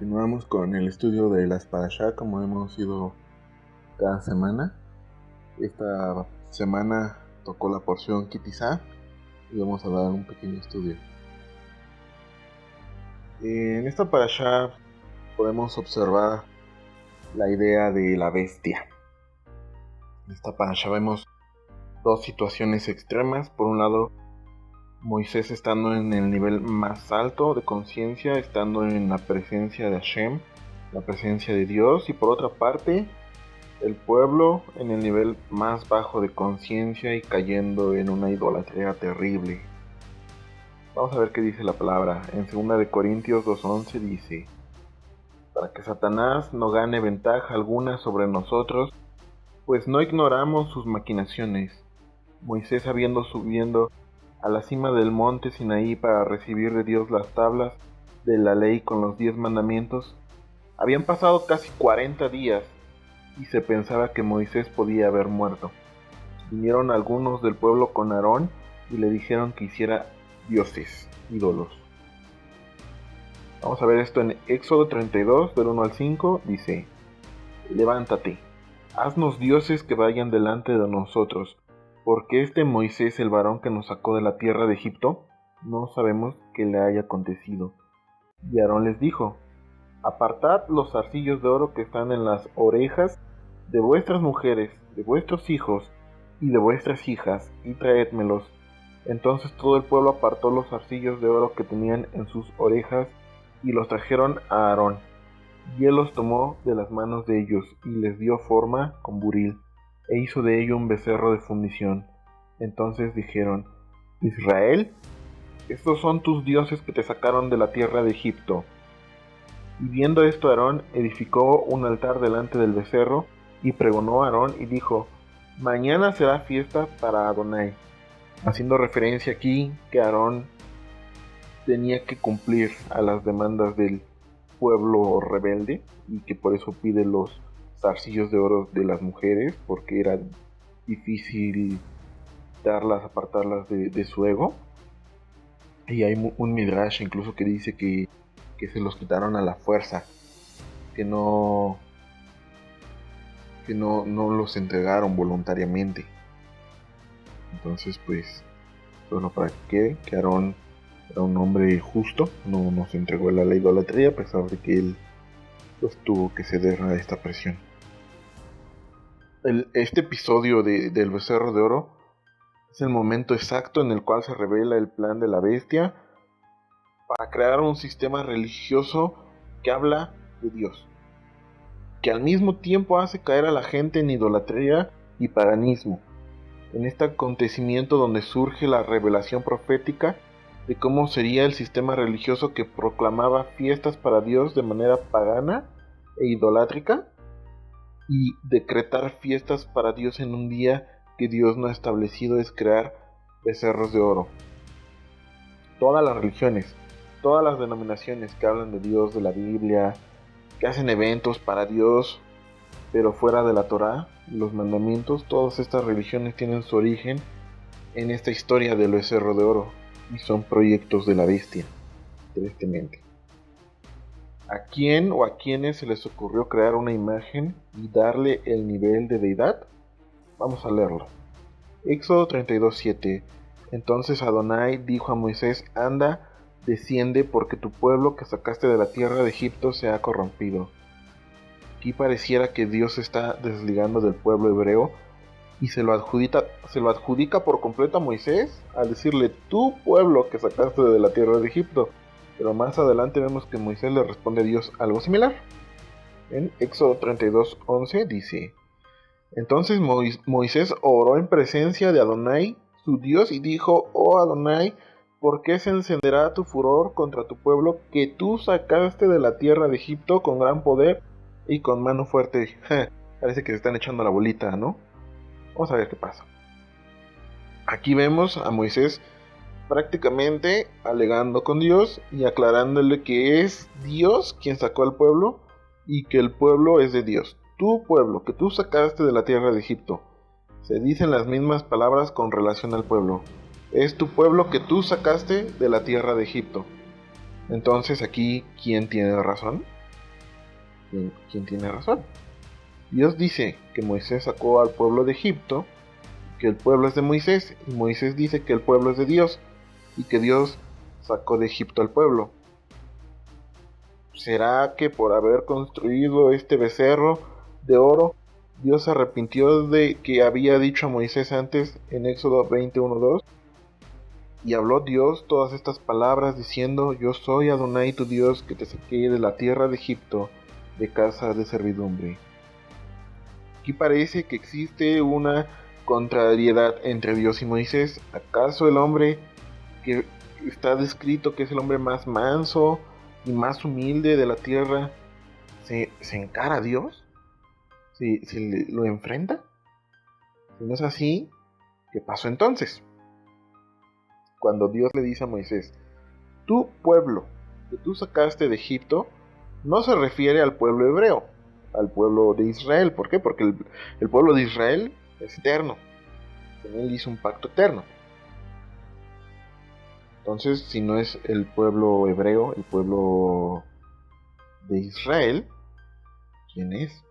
Continuamos con el estudio de las Parashá como hemos ido cada semana. Esta semana tocó la porción Kitizá y vamos a dar un pequeño estudio. En esta Parashá podemos observar la idea de la bestia. En esta Parashá vemos dos situaciones extremas. Por un lado, Moisés estando en el nivel más alto de conciencia, estando en la presencia de Hashem, la presencia de Dios, y por otra parte, el pueblo en el nivel más bajo de conciencia y cayendo en una idolatría terrible. Vamos a ver qué dice la palabra. En 2 de Corintios 2:11 dice: para que Satanás no gane ventaja alguna sobre nosotros, pues no ignoramos sus maquinaciones. Moisés, habiendo subiendo a la cima del monte Sinaí para recibir de Dios las tablas de la ley con los 10 mandamientos, habían pasado casi 40 días y se pensaba que Moisés podía haber muerto. Vinieron algunos del pueblo con Aarón y le dijeron que hiciera dioses, ídolos. Vamos a ver esto en Éxodo 32, del 1 al 5, dice: levántate, haznos dioses que vayan delante de nosotros, porque este Moisés, el varón que nos sacó de la tierra de Egipto, no sabemos qué le haya acontecido. Y Aarón les dijo: apartad los zarcillos de oro que están en las orejas de vuestras mujeres, de vuestros hijos y de vuestras hijas, y traédmelos. Entonces todo el pueblo apartó los zarcillos de oro que tenían en sus orejas y los trajeron a Aarón. Y él los tomó de las manos de ellos y les dio forma con buril, e hizo de ello un becerro de fundición. Entonces dijeron: Israel, estos son tus dioses que te sacaron de la tierra de Egipto. Y viendo esto, Aarón edificó un altar delante del becerro, y pregonó a Aarón y dijo: mañana será fiesta para Adonai, haciendo referencia aquí que Aarón tenía que cumplir a las demandas del pueblo rebelde y que por eso pide los zarcillos de oro de las mujeres, porque era difícil apartarlas de su ego. Y hay un midrash incluso que dice que se los quitaron a la fuerza, que no los entregaron voluntariamente. Entonces, pues, solo para que Aarón era un hombre justo, no se entregó a la idolatría, a pesar de que él pues tuvo que ceder a esta presión. Este episodio del becerro de oro es el momento exacto en el cual se revela el plan de la bestia para crear un sistema religioso que habla de Dios, que al mismo tiempo hace caer a la gente en idolatría y paganismo. En este acontecimiento donde surge la revelación profética de cómo sería el sistema religioso que proclamaba fiestas para Dios de manera pagana e idolátrica, y decretar fiestas para Dios en un día que Dios no ha establecido, es crear becerros de oro. Todas las religiones, todas las denominaciones que hablan de Dios, de la Biblia, que hacen eventos para Dios, pero fuera de la Torá y los mandamientos, todas estas religiones tienen su origen en esta historia del becerro de oro y son proyectos de la bestia, tristemente. ¿A quién o a quiénes se les ocurrió crear una imagen y darle el nivel de deidad? Vamos a leerlo. Éxodo 32:7. Entonces Adonai dijo a Moisés: anda, desciende, porque tu pueblo que sacaste de la tierra de Egipto se ha corrompido. Aquí pareciera que Dios se está desligando del pueblo hebreo y se lo adjudica por completo a Moisés al decirle: tu pueblo que sacaste de la tierra de Egipto. Pero más adelante vemos que Moisés le responde a Dios algo similar. En Éxodo 32:11 dice: entonces Moisés oró en presencia de Adonai, su Dios, y dijo: oh Adonai, ¿por qué se encenderá tu furor contra tu pueblo que tú sacaste de la tierra de Egipto con gran poder y con mano fuerte? Parece que se están echando la bolita, ¿no? Vamos a ver qué pasa. Aquí vemos a Moisés prácticamente alegando con Dios y aclarándole que es Dios quien sacó al pueblo y que el pueblo es de Dios. Tu pueblo que tú sacaste de la tierra de Egipto. Se dicen las mismas palabras con relación al pueblo. Es tu pueblo que tú sacaste de la tierra de Egipto. Entonces aquí, ¿quién tiene razón? ¿Quién tiene razón? Dios dice que Moisés sacó al pueblo de Egipto, que el pueblo es de Moisés, y Moisés dice que el pueblo es de Dios, y que Dios sacó de Egipto al pueblo. ¿Será que por haber construido este becerro de oro, Dios se arrepintió de que había dicho a Moisés antes en Éxodo 21:2? Y habló Dios todas estas palabras diciendo: Yo soy Adonai tu Dios, que te saqué de la tierra de Egipto, de casa de servidumbre. Aquí parece que existe una contrariedad entre Dios y Moisés. ¿Acaso el hombre que está descrito, que es el hombre más manso y más humilde de la tierra, se encara a Dios? ¿Se lo enfrenta? Si no es así, ¿qué pasó entonces? Cuando Dios le dice a Moisés: tu pueblo que tú sacaste de Egipto, no se refiere al pueblo hebreo, al pueblo de Israel. ¿Por qué? Porque el pueblo de Israel es eterno. Con él hizo un pacto eterno. Entonces, si no es el pueblo hebreo, el pueblo de Israel, ¿quién es?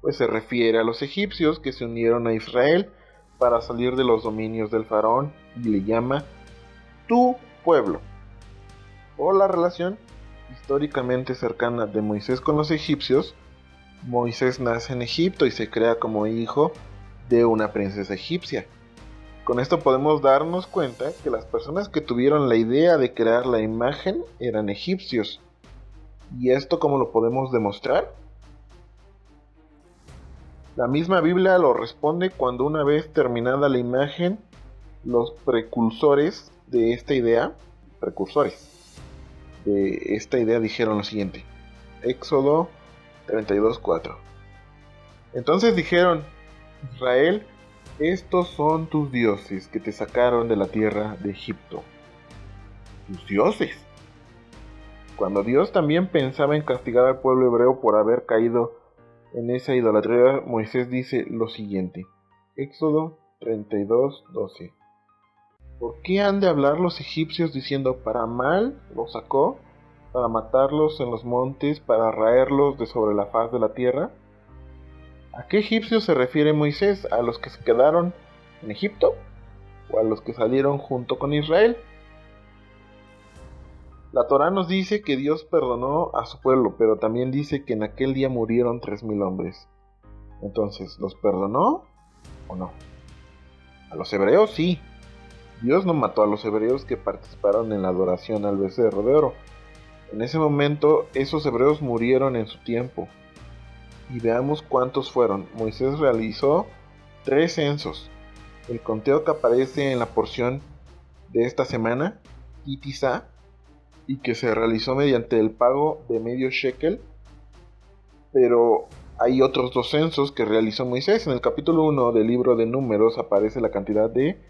Pues se refiere a los egipcios que se unieron a Israel para salir de los dominios del faraón, y le llama tu pueblo. O la relación históricamente cercana de Moisés con los egipcios. Moisés nace en Egipto y se crea como hijo de una princesa egipcia. Con esto podemos darnos cuenta que las personas que tuvieron la idea de crear la imagen eran egipcios. ¿Y esto cómo lo podemos demostrar? La misma Biblia lo responde cuando, una vez terminada la imagen, los precursores de esta idea dijeron lo siguiente. Éxodo 32:4. Entonces dijeron: Israel, estos son tus dioses que te sacaron de la tierra de Egipto. ¿Tus dioses? Cuando Dios también pensaba en castigar al pueblo hebreo por haber caído en esa idolatría, Moisés dice lo siguiente. Éxodo 32:12. ¿Por qué han de hablar los egipcios diciendo: para mal los sacó, para matarlos en los montes, para raerlos de sobre la faz de la tierra? ¿A qué egipcios se refiere Moisés? ¿A los que se quedaron en Egipto? ¿O a los que salieron junto con Israel? La Torá nos dice que Dios perdonó a su pueblo, pero también dice que en aquel día murieron 3,000 hombres. Entonces, ¿los perdonó o no? A los hebreos sí. Dios no mató a los hebreos que participaron en la adoración al becerro de oro. En ese momento, esos hebreos murieron en su tiempo. Y veamos cuántos fueron. Moisés realizó 3 censos. El conteo que aparece en la porción de esta semana, Kitizá, y que se realizó mediante el pago de medio shekel. Pero hay otros 2 censos que realizó Moisés. En el capítulo 1 del libro de Números aparece la cantidad de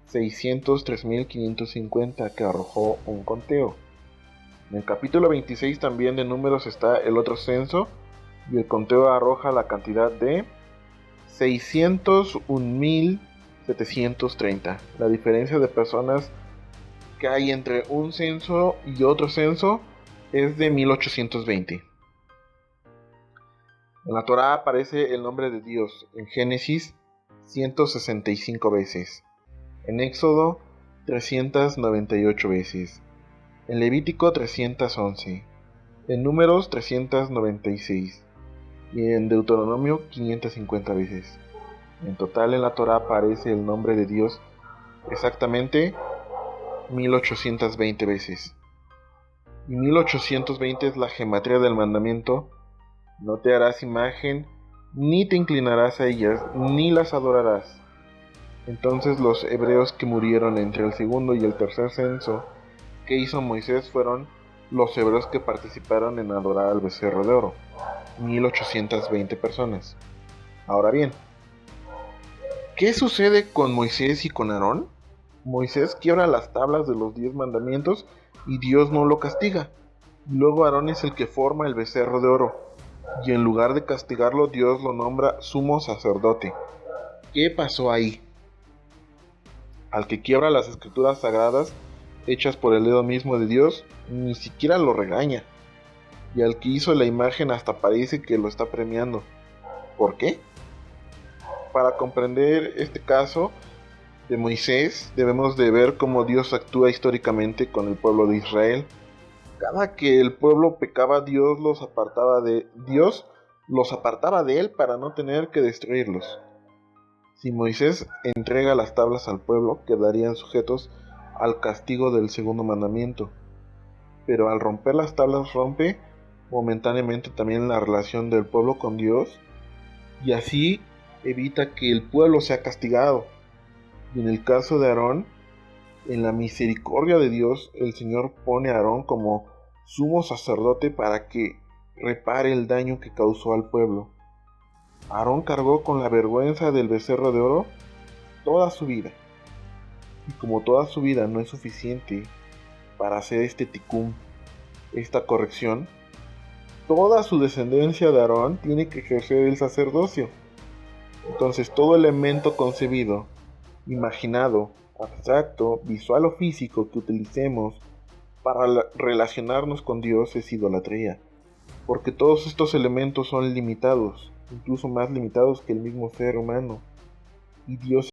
603,550 que arrojó un conteo. En el capítulo 26 también de Números está el otro censo, y el conteo arroja la cantidad de 601,730. La diferencia de personas que hay entre un censo y otro censo es de 1820. En la Torá aparece el nombre de Dios en Génesis 165 veces, en Éxodo 398 veces, en Levítico 311, en Números 396 y en Deuteronomio 550 veces. En total en la Torá aparece el nombre de Dios exactamente 1820 veces. Y 1820 es la gematría del mandamiento: no te harás imagen, ni te inclinarás a ellas, ni las adorarás. Entonces los hebreos que murieron entre el segundo y el tercer censo que hizo Moisés fueron los hebreos que participaron en adorar al becerro de oro, 1820 personas. Ahora bien, ¿qué sucede con Moisés y con Aarón? Moisés quiebra las tablas de los 10 mandamientos y Dios no lo castiga. Luego Aarón es el que forma el becerro de oro, y en lugar de castigarlo, Dios lo nombra sumo sacerdote. ¿Qué pasó ahí? Al que quiebra las escrituras sagradas hechas por el dedo mismo de Dios, ni siquiera lo regaña. y al que hizo la imagen hasta parece que lo está premiando. ¿Por qué? Para comprender este caso de Moisés, debemos de ver cómo Dios actúa históricamente con el pueblo de Israel. Cada que el pueblo pecaba, Dios los apartaba de él para no tener que destruirlos. Si Moisés entrega las tablas al pueblo, quedarían sujetos al castigo del segundo mandamiento. Pero al romper las tablas rompe momentáneamente también la relación del pueblo con Dios, y así evita que el pueblo sea castigado. Y en el caso de Aarón, en la misericordia de Dios, el Señor pone a Aarón como sumo sacerdote para que repare el daño que causó al pueblo. Aarón cargó con la vergüenza del becerro de oro toda su vida. Y como toda su vida no es suficiente para hacer este tikkun, esta corrección, toda su descendencia de Aarón tiene que ejercer el sacerdocio. Entonces todo elemento concebido, imaginado, abstracto, visual o físico que utilicemos para relacionarnos con Dios es idolatría, porque todos estos elementos son limitados, incluso más limitados que el mismo ser humano, y Dios